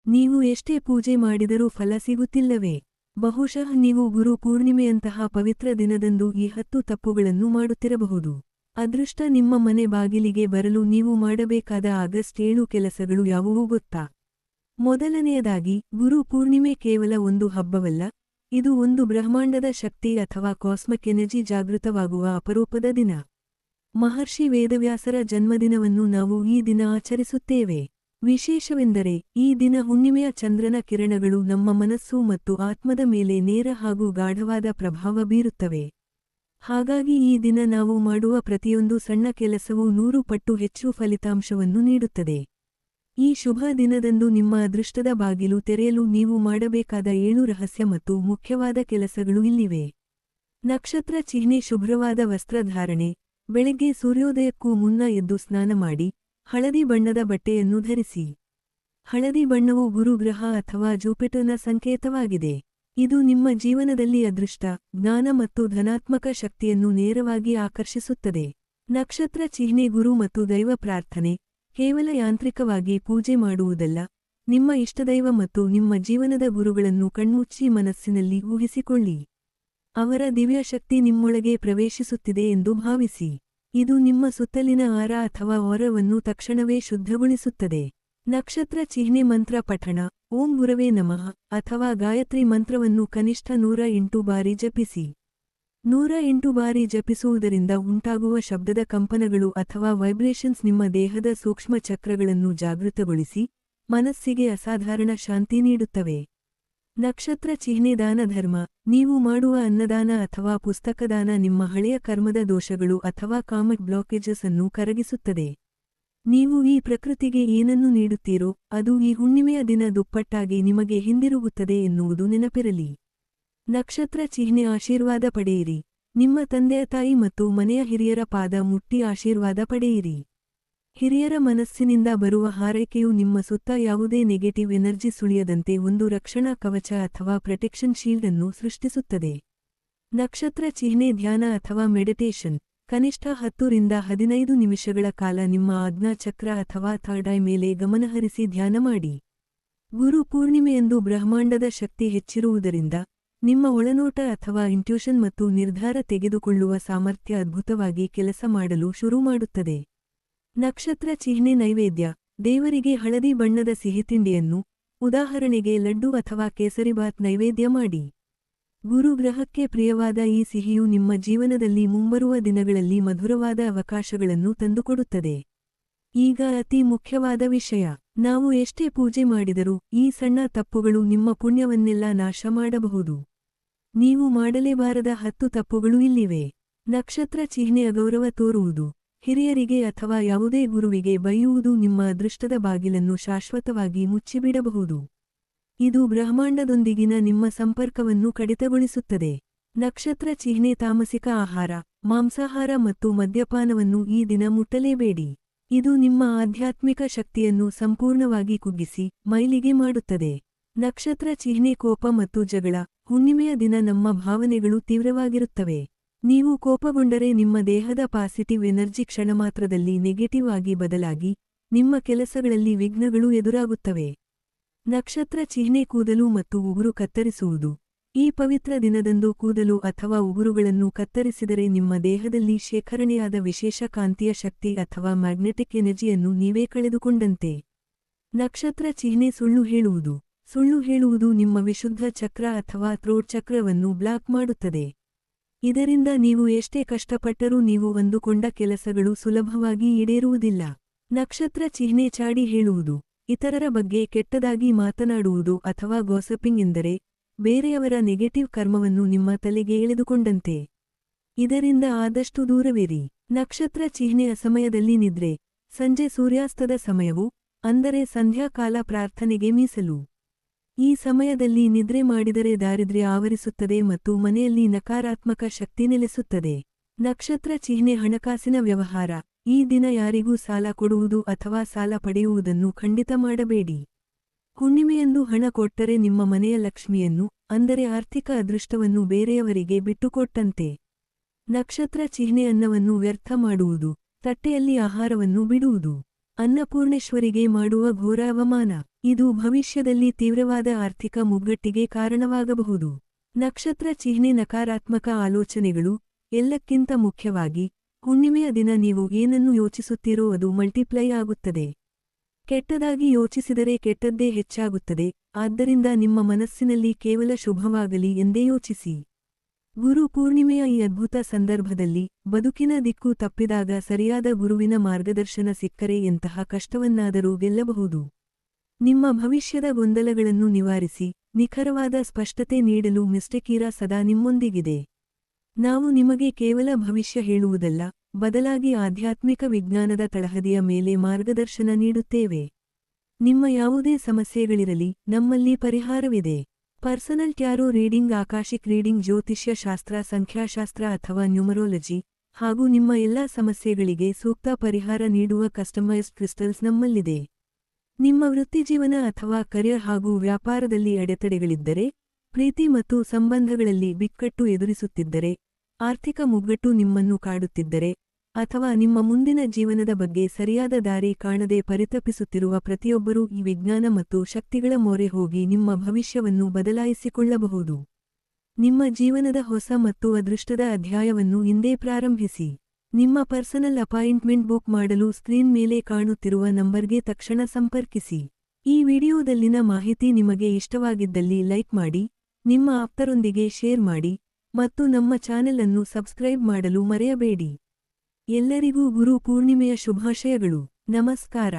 ನೀವು ಎಷ್ಟೇ ಪೂಜೆ ಮಾಡಿದರೂ ಫಲ ಸಿಗುತ್ತಿಲ್ಲವೇ? ಬಹುಶಃ ನೀವು ಗುರು ಪೂರ್ಣಿಮೆಯಂತಹ ಪವಿತ್ರ ದಿನದಂದು ಈ 10 ತಪ್ಪುಗಳನ್ನು ಮಾಡುತ್ತಿರಬಹುದು. ಅದೃಷ್ಟ ನಿಮ್ಮ ಮನೆ ಬಾಗಿಲಿಗೆ ಬರಲು ನೀವು ಮಾಡಬೇಕಾದ ಆಗಸ್ಟ್ 7 ಕೆಲಸಗಳು ಯಾವುವು ಗೊತ್ತಾ? ಮೊದಲನೆಯದಾಗಿ, ಗುರು ಪೂರ್ಣಿಮೆ ಕೇವಲ ಒಂದು ಹಬ್ಬವಲ್ಲ, ಇದು ಒಂದು ಬ್ರಹ್ಮಾಂಡದ ಶಕ್ತಿ ಅಥವಾ ಕಾಸ್ಮಿಕ್ ಎನರ್ಜಿ ಜಾಗೃತವಾಗುವ ಅಪರೂಪದ ದಿನ. ಮಹರ್ಷಿ ವೇದವ್ಯಾಸರ ಜನ್ಮದಿನವನ್ನು ನಾವು ಈ ದಿನ ಆಚರಿಸುತ್ತೇವೆ. ವಿಶೇಷವೆಂದರೆ, ಈ ದಿನ ಹುಣ್ಣಿಮೆಯ ಚಂದ್ರನ ಕಿರಣಗಳು ನಮ್ಮ ಮನಸ್ಸು ಮತ್ತು ಆತ್ಮದ ಮೇಲೆ ನೇರ ಹಾಗೂ ಗಾಢವಾದ ಪ್ರಭಾವ ಬೀರುತ್ತವೆ. ಹಾಗಾಗಿ ಈ ದಿನ ನಾವು ಮಾಡುವ ಪ್ರತಿಯೊಂದು ಸಣ್ಣ ಕೆಲಸವೂ 100 ಪಟ್ಟು ಹೆಚ್ಚು ಫಲಿತಾಂಶವನ್ನು ನೀಡುತ್ತದೆ. ಈ ಶುಭ ದಿನದಂದು ನಿಮ್ಮ ಅದೃಷ್ಟದ ಬಾಗಿಲು ತೆರೆಯಲು ನೀವು ಮಾಡಬೇಕಾದ 7 ರಹಸ್ಯ ಮತ್ತು ಮುಖ್ಯವಾದ ಕೆಲಸಗಳು ಇಲ್ಲಿವೆ. ನಕ್ಷತ್ರ ಚಿಹ್ನೆ ಶುಭ್ರವಾದ ವಸ್ತ್ರಧಾರಣೆ. ಬೆಳಗ್ಗೆ ಸೂರ್ಯೋದಯಕ್ಕೂ ಮುನ್ನ ಎದ್ದು ಸ್ನಾನ ಮಾಡಿ, ಹಳದಿ ಬಣ್ಣದ ಬಟ್ಟೆಯನ್ನು ಧರಿಸಿ. ಹಳದಿ ಬಣ್ಣವು ಗುರುಗ್ರಹ ಅಥವಾ ಜೂಪಿಟರ್ನ ಸಂಕೇತವಾಗಿದೆ. ಇದು ನಿಮ್ಮ ಜೀವನದಲ್ಲಿ ಅದೃಷ್ಟ, ಜ್ಞಾನ ಮತ್ತು ಧನಾತ್ಮಕ ಶಕ್ತಿಯನ್ನು ನೇರವಾಗಿ ಆಕರ್ಷಿಸುತ್ತದೆ. ನಕ್ಷತ್ರ ಚಿಹ್ನೆ ಗುರು ಮತ್ತು ದೈವ ಪ್ರಾರ್ಥನೆ. ಕೇವಲ ಯಾಂತ್ರಿಕವಾಗಿ ಪೂಜೆ ಮಾಡುವುದಲ್ಲ, ನಿಮ್ಮ ಇಷ್ಟದೈವ ಮತ್ತು ನಿಮ್ಮ ಜೀವನದ ಗುರುಗಳನ್ನು ಕಣ್ಮುಚ್ಚಿ ಮನಸ್ಸಿನಲ್ಲಿ ಊಹಿಸಿಕೊಳ್ಳಿ. ಅವರ ದಿವ್ಯಶಕ್ತಿ ನಿಮ್ಮೊಳಗೆ ಪ್ರವೇಶಿಸುತ್ತಿದೆ ಎಂದು ಭಾವಿಸಿ. ಇದು ನಿಮ್ಮ ಸುತ್ತಲಿನ ಆರಾ ಅಥವಾ ಔರವನ್ನು ತಕ್ಷಣವೇ ಶುದ್ಧಗೊಳಿಸುತ್ತದೆ. ನಕ್ಷತ್ರ ಚಿಹ್ನೆ ಮಂತ್ರ ಪಠಣ. ಓಂ ಗುರವೇ ನಮಃ ಅಥವಾ ಗಾಯತ್ರಿ ಮಂತ್ರವನ್ನು ಕನಿಷ್ಠ 108 ಬಾರಿ ಜಪಿಸಿ. 108 ಬಾರಿ ಜಪಿಸುವುದರಿಂದ ಉಂಟಾಗುವ ಶಬ್ದದ ಕಂಪನಗಳು ಅಥವಾ ವೈಬ್ರೇಷನ್ಸ್ ನಿಮ್ಮ ದೇಹದ ಸೂಕ್ಷ್ಮ ಚಕ್ರಗಳನ್ನು ಜಾಗೃತಗೊಳಿಸಿ, ಮನಸ್ಸಿಗೆ ಅಸಾಧಾರಣ ಶಾಂತಿ ನೀಡುತ್ತವೆ. ನಕ್ಷತ್ರ ಚಿಹ್ನೆ ದಾನ ಧರ್ಮ. ನೀವು ಮಾಡುವ ಅನ್ನದಾನ ಅಥವಾ ಪುಸ್ತಕದಾನ ನಿಮ್ಮ ಹಳೆಯ ಕರ್ಮದ ದೋಷಗಳು ಅಥವಾ ಕಾಮಿಕ್ ಬ್ಲಾಕೇಜಸ್ ಅನ್ನು ಕರಗಿಸುತ್ತದೆ. ನೀವು ಈ ಪ್ರಕೃತಿಗೆ ಏನನ್ನು ನೀಡುತ್ತೀರೋ, ಅದು ಈ ಹುಣ್ಣಿಮೆಯ ದಿನ ದುಪ್ಪಟ್ಟಾಗಿ ನಿಮಗೆ ಹಿಂದಿರುಗುತ್ತದೆ ಎನ್ನುವುದು ನೆನಪಿರಲಿ. ನಕ್ಷತ್ರ ಚಿಹ್ನೆ ಆಶೀರ್ವಾದ ಪಡೆಯಿರಿ. ನಿಮ್ಮ ತಂದೆಯ ತಾಯಿ ಮತ್ತು ಮನೆಯ ಹಿರಿಯರ ಪಾದ ಮುಟ್ಟಿ ಆಶೀರ್ವಾದ ಪಡೆಯಿರಿ. ಹಿರಿಯರ ಮನಸ್ಸಿನಿಂದ ಬರುವ ಹಾರೈಕೆಯು ನಿಮ್ಮ ಸುತ್ತ ಯಾವುದೇ ನೆಗೆಟಿವ್ ಎನರ್ಜಿ ಸುಳಿಯದಂತೆ ಒಂದು ರಕ್ಷಣಾ ಕವಚ ಅಥವಾ ಪ್ರೊಟೆಕ್ಷನ್ ಶೀಲ್ಡ್ ಅನ್ನು ಸೃಷ್ಟಿಸುತ್ತದೆ. ನಕ್ಷತ್ರ ಚಿಹ್ನೆ ಧ್ಯಾನ ಅಥವಾ ಮೆಡಿಟೇಷನ್. ಕನಿಷ್ಠ 10 ರಿಂದ 15 ನಿಮಿಷಗಳ ಕಾಲ ನಿಮ್ಮ ಆಜ್ಞಾ ಚಕ್ರ ಅಥವಾ ಥರ್ಡ್ ಐ ಮೇಲೆ ಗಮನಹರಿಸಿ ಧ್ಯಾನ ಮಾಡಿ. ಗುರು ಪೂರ್ಣಿಮೆಯಂದು ಬ್ರಹ್ಮಾಂಡದ ಶಕ್ತಿ ಹೆಚ್ಚಿರುವುದರಿಂದ, ನಿಮ್ಮ ಒಳನೋಟ ಅಥವಾ ಇಂಟ್ಯೂಷನ್ ಮತ್ತು ನಿರ್ಧಾರ ತೆಗೆದುಕೊಳ್ಳುವ ಸಾಮರ್ಥ್ಯ ಅದ್ಭುತವಾಗಿ ಕೆಲಸ ಮಾಡಲು ಶುರು ಮಾಡುತ್ತದೆ. ನಕ್ಷತ್ರ ಚಿಹ್ನೆ ನೈವೇದ್ಯ. ದೇವರಿಗೆ ಹಳದಿ ಬಣ್ಣದ ಸಿಹಿತಿಂಡಿಯನ್ನು, ಉದಾಹರಣೆಗೆ ಲಡ್ಡು ಅಥವಾ ಕೇಸರಿಬಾತ್ ನೈವೇದ್ಯ ಮಾಡಿ. ಗುರುಗ್ರಹಕ್ಕೆ ಪ್ರಿಯವಾದ ಈ ಸಿಹಿಯು ನಿಮ್ಮ ಜೀವನದಲ್ಲಿ ಮುಂಬರುವ ದಿನಗಳಲ್ಲಿ ಮಧುರವಾದ ಅವಕಾಶಗಳನ್ನು ತಂದುಕೊಡುತ್ತದೆ. ಈಗ ಅತಿ ಮುಖ್ಯವಾದ ವಿಷಯ. ನಾವು ಎಷ್ಟೇ ಪೂಜೆ ಮಾಡಿದರೂ ಈ ಸಣ್ಣ ತಪ್ಪುಗಳು ನಿಮ್ಮ ಪುಣ್ಯವನ್ನೆಲ್ಲ ನಾಶ ಮಾಡಬಹುದು. ನೀವು ಮಾಡಲೇಬಾರದ 10 ತಪ್ಪುಗಳು ಇಲ್ಲಿವೆ. ನಕ್ಷತ್ರ ಚಿಹ್ನೆ ಅಗೌರವ ತೋರುವುದು. ಹಿರಿಯರಿಗೆ ಅಥವಾ ಯಾವುದೇ ಗುರುವಿಗೆ ಬೈಯುವುದು ನಿಮ್ಮ ಅದೃಷ್ಟದ ಬಾಗಿಲನ್ನು ಶಾಶ್ವತವಾಗಿ ಮುಚ್ಚಿಬಿಡಬಹುದು. ಇದು ಬ್ರಹ್ಮಾಂಡದೊಂದಿಗಿನ ನಿಮ್ಮ ಸಂಪರ್ಕವನ್ನು ಕಡಿತಗೊಳಿಸುತ್ತದೆ. ನಕ್ಷತ್ರ ಚಿಹ್ನೆ ತಾಮಸಿಕ ಆಹಾರ. ಮಾಂಸಾಹಾರ ಮತ್ತು ಮದ್ಯಪಾನವನ್ನು ಈ ದಿನ ಮುಟ್ಟಲೇಬೇಡಿ. ಇದು ನಿಮ್ಮ ಆಧ್ಯಾತ್ಮಿಕ ಶಕ್ತಿಯನ್ನು ಸಂಪೂರ್ಣವಾಗಿ ಕುಗ್ಗಿಸಿ, ಮೈಲಿಗೆ ಮಾಡುತ್ತದೆ. ನಕ್ಷತ್ರ ಚಿಹ್ನೆ ಕೋಪ ಮತ್ತು ಜಗಳ. ಹುಣ್ಣಿಮೆಯ ದಿನ ನಮ್ಮ ಭಾವನೆಗಳು ತೀವ್ರವಾಗಿರುತ್ತವೆ. ನೀವು ಕೋಪಗೊಂಡರೆ ನಿಮ್ಮ ದೇಹದ ಪಾಸಿಟಿವ್ ಎನರ್ಜಿ ಕ್ಷಣಮಾತ್ರದಲ್ಲಿ ನೆಗೆಟಿವ್ ಆಗಿ ಬದಲಾಗಿ, ನಿಮ್ಮ ಕೆಲಸಗಳಲ್ಲಿ ವಿಘ್ನಗಳು ಎದುರಾಗುತ್ತವೆ. ನಕ್ಷತ್ರ ಚಿಹ್ನೆ ಕೂದಲು ಮತ್ತು ಉಗುರು ಕತ್ತರಿಸುವುದು. ಈ ಪವಿತ್ರ ದಿನದಂದು ಕೂದಲು ಅಥವಾ ಉಗುರುಗಳನ್ನು ಕತ್ತರಿಸಿದರೆ ನಿಮ್ಮ ದೇಹದಲ್ಲಿ ಶೇಖರಣೆಯಾದ ವಿಶೇಷ ಕಾಂತೀಯ ಶಕ್ತಿ ಅಥವಾ ಮ್ಯಾಗ್ನೆಟಿಕ್ ಎನರ್ಜಿಯನ್ನು ನೀವೇ ಕಳೆದುಕೊಂಡಂತೆ. ನಕ್ಷತ್ರ ಚಿಹ್ನೆ ಸುಳ್ಳು ಹೇಳುವುದು. ಸುಳ್ಳು ಹೇಳುವುದು ನಿಮ್ಮ ವಿಶುದ್ಧ ಚಕ್ರ ಅಥವಾ ಥ್ರೋಟ್ ಚಕ್ರವನ್ನು ಬ್ಲಾಕ್ ಮಾಡುತ್ತದೆ. ಇದರಿಂದ ನೀವು ಎಷ್ಟೇ ಕಷ್ಟಪಟ್ಟರೂ ನೀವು ಅಂದುಕೊಂಡ ಕೆಲಸಗಳು ಸುಲಭವಾಗಿ ಈಡೇರುವುದಿಲ್ಲ. ನಕ್ಷತ್ರ ಚಿಹ್ನೆ ಚಾಡಿ ಹೇಳುವುದು. ಇತರರ ಬಗ್ಗೆ ಕೆಟ್ಟದಾಗಿ ಮಾತನಾಡುವುದು ಅಥವಾ ಗಾಸಿಪಿಂಗ್ ಎಂದರೆ, ಬೇರೆಯವರ ನೆಗೆಟಿವ್ ಕರ್ಮವನ್ನು ನಿಮ್ಮ ತಲೆಗೆ ಎಳೆದುಕೊಂಡಂತೆ. ಇದರಿಂದ ಆದಷ್ಟು ದೂರವಿರಿ. ನಕ್ಷತ್ರ ಚಿಹ್ನೆ ಅಸಮಯದಲ್ಲಿ ನಿದ್ರೆ. ಸಂಜೆ ಸೂರ್ಯಾಸ್ತದ ಸಮಯವು, ಅಂದರೆ ಸಂಧ್ಯಾಕಾಲ ಪ್ರಾರ್ಥನೆಗೆ ಮೀಸಲು. ಈ ಸಮಯದಲ್ಲಿ ನಿದ್ರೆ ಮಾಡಿದರೆ ದಾರಿದ್ರ್ಯ ಆವರಿಸುತ್ತದೆ ಮತ್ತು ಮನೆಯಲ್ಲಿ ನಕಾರಾತ್ಮಕ ಶಕ್ತಿ ನೆಲೆಸುತ್ತದೆ. ನಕ್ಷತ್ರ ಚಿಹ್ನೆ ಹಣಕಾಸಿನ ವ್ಯವಹಾರ. ಈ ದಿನ ಯಾರಿಗೂ ಸಾಲ ಕೊಡುವುದು ಅಥವಾ ಸಾಲ ಪಡೆಯುವುದನ್ನು ಖಂಡಿತ ಮಾಡಬೇಡಿ. ಹುಣ್ಣಿಮೆಯಂದು ಹಣ ಕೊಟ್ಟರೆ ನಿಮ್ಮ ಮನೆಯ ಲಕ್ಷ್ಮಿಯನ್ನು, ಅಂದರೆ ಆರ್ಥಿಕ ಅದೃಷ್ಟವನ್ನು ಬೇರೆಯವರಿಗೆ ಬಿಟ್ಟುಕೊಟ್ಟಂತೆ. ನಕ್ಷತ್ರ ಚಿಹ್ನೆ ಅನ್ನವನ್ನು ವ್ಯರ್ಥ ಮಾಡುವುದು. ತಟ್ಟೆಯಲ್ಲಿ ಆಹಾರವನ್ನು ಬಿಡುವುದು. ಅನ್ನಪೂರ್ಣೇಶ್ವರಿಗೆ ಮಾಡುವ ಘೋರ ಅವಮಾನ. ಇದು ಭವಿಷ್ಯದಲ್ಲಿ ತೀವ್ರವಾದ ಆರ್ಥಿಕ ಮುಗ್ಗಟ್ಟಿಗೆ ಕಾರಣವಾಗಬಹುದು. ನಕ್ಷತ್ರ ಚಿಹ್ನೆ ನಕಾರಾತ್ಮಕ ಆಲೋಚನೆಗಳು. ಎಲ್ಲಕ್ಕಿಂತ ಮುಖ್ಯವಾಗಿ, ಹುಣ್ಣಿಮೆಯ ದಿನ ನೀವು ಏನನ್ನು ಯೋಚಿಸುತ್ತೀರೋ ಅದು ಮಲ್ಟಿಪ್ಲೈ ಆಗುತ್ತದೆ. ಕೆಟ್ಟದಾಗಿ ಯೋಚಿಸಿದರೆ ಕೆಟ್ಟದ್ದೇ ಹೆಚ್ಚಾಗುತ್ತದೆ, ಆದ್ದರಿಂದ ನಿಮ್ಮ ಮನಸ್ಸಿನಲ್ಲಿ ಕೇವಲ ಶುಭವಾಗಲಿ ಎಂದೇ ಯೋಚಿಸಿ. ಗುರು ಪೂರ್ಣಿಮೆಯ ಈ ಅದ್ಭುತ ಸಂದರ್ಭದಲ್ಲಿ, ಬದುಕಿನ ದಿಕ್ಕು ತಪ್ಪಿದಾಗ ಸರಿಯಾದ ಗುರುವಿನ ಮಾರ್ಗದರ್ಶನ ಸಿಕ್ಕರೆ ಎಂತಹ ಕಷ್ಟವನ್ನಾದರೂ ಗೆಲ್ಲಬಹುದು. ನಿಮ್ಮ ಭವಿಷ್ಯದ ಗೊಂದಲಗಳನ್ನು ನಿವಾರಿಸಿ, ನಿಖರವಾದ ಸ್ಪಷ್ಟತೆ ನೀಡಲು ಮಿಸ್ಟರ್ ಸದಾ ನಿಮ್ಮೊಂದಿಗಿದೆ. ನಾವು ನಿಮಗೆ ಕೇವಲ ಭವಿಷ್ಯ ಹೇಳುವುದಲ್ಲ, ಬದಲಾಗಿ ಆಧ್ಯಾತ್ಮಿಕ ವಿಜ್ಞಾನದ ತಳಹದಿಯ ಮೇಲೆ ಮಾರ್ಗದರ್ಶನ ನೀಡುತ್ತೇವೆ. ನಿಮ್ಮ ಯಾವುದೇ ಸಮಸ್ಯೆಗಳಿರಲಿ, ನಮ್ಮಲ್ಲಿ ಪರಿಹಾರವಿದೆ. ಪರ್ಸನಲ್ ಟ್ಯಾರೋ ರೀಡಿಂಗ್, ಆಕಾಶಿಕ್ ರೀಡಿಂಗ್, ಜ್ಯೋತಿಷ್ಯ ಶಾಸ್ತ್ರ, ಸಂಖ್ಯಾಶಾಸ್ತ್ರ ಅಥವಾ ನ್ಯೂಮರೋಲಜಿ, ಹಾಗೂ ನಿಮ್ಮ ಎಲ್ಲಾ ಸಮಸ್ಯೆಗಳಿಗೆ ಸೂಕ್ತ ಪರಿಹಾರ ನೀಡುವ ಕಸ್ಟಮೈಸ್ಡ್ ಕ್ರಿಸ್ಟಲ್ಸ್ ನಮ್ಮಲ್ಲಿದೆ. ನಿಮ್ಮ ವೃತ್ತಿಜೀವನ ಅಥವಾ ಕರಿಯರ್ ಹಾಗೂ ವ್ಯಾಪಾರದಲ್ಲಿ ಅಡೆತಡೆಗಳಿದ್ದರೆ, ಪ್ರೀತಿ ಮತ್ತು ಸಂಬಂಧಗಳಲ್ಲಿ ಬಿಕ್ಕಟ್ಟು ಎದುರಿಸುತ್ತಿದ್ದರೆ, ಆರ್ಥಿಕ ಮುಗ್ಗಟ್ಟು ನಿಮ್ಮನ್ನು ಕಾಡುತ್ತಿದ್ದರೆ, ಅಥವಾ ನಿಮ್ಮ ಮುಂದಿನ ಜೀವನದ ಬಗ್ಗೆ ಸರಿಯಾದ ದಾರಿ ಕಾಣದೆ ಪರಿತಪಿಸುತ್ತಿರುವ ಪ್ರತಿಯೊಬ್ಬರೂ ಈ ವಿಜ್ಞಾನ ಮತ್ತು ಶಕ್ತಿಗಳ ಮೊರೆ ಹೋಗಿ ನಿಮ್ಮ ಭವಿಷ್ಯವನ್ನು ಬದಲಾಯಿಸಿಕೊಳ್ಳಬಹುದು. ನಿಮ್ಮ ಜೀವನದ ಹೊಸ ಮತ್ತು ಅದೃಷ್ಟದ ಅಧ್ಯಾಯವನ್ನು ಇಂದೇ ಪ್ರಾರಂಭಿಸಿ. ನಿಮ್ಮ ಪರ್ಸನಲ್ ಅಪಾಯಿಂಟ್ಮೆಂಟ್ ಬುಕ್ ಮಾಡಲು ಸ್ಕ್ರೀನ್ ಮೇಲೆ ಕಾಣುತ್ತಿರುವ ನಂಬರ್ಗೆ ತಕ್ಷಣ ಸಂಪರ್ಕಿಸಿ. ಈ ವಿಡಿಯೋದಲ್ಲಿನ ಮಾಹಿತಿ ನಿಮಗೆ ಇಷ್ಟವಾಗಿದ್ದಲ್ಲಿ ಲೈಕ್ ಮಾಡಿ, ನಿಮ್ಮ ಆಪ್ತರೊಂದಿಗೆ ಶೇರ್ ಮಾಡಿ, ಮತ್ತು ನಮ್ಮ ಚಾನೆಲ್ ಅನ್ನು ಸಬ್ಸ್ಕ್ರೈಬ್ ಮಾಡಲು ಮರೆಯಬೇಡಿ. ಎಲ್ಲರಿಗೂ ಗುರು ಪೂರ್ಣಿಮೆಯ ಶುಭಾಶಯಗಳು. ನಮಸ್ಕಾರ.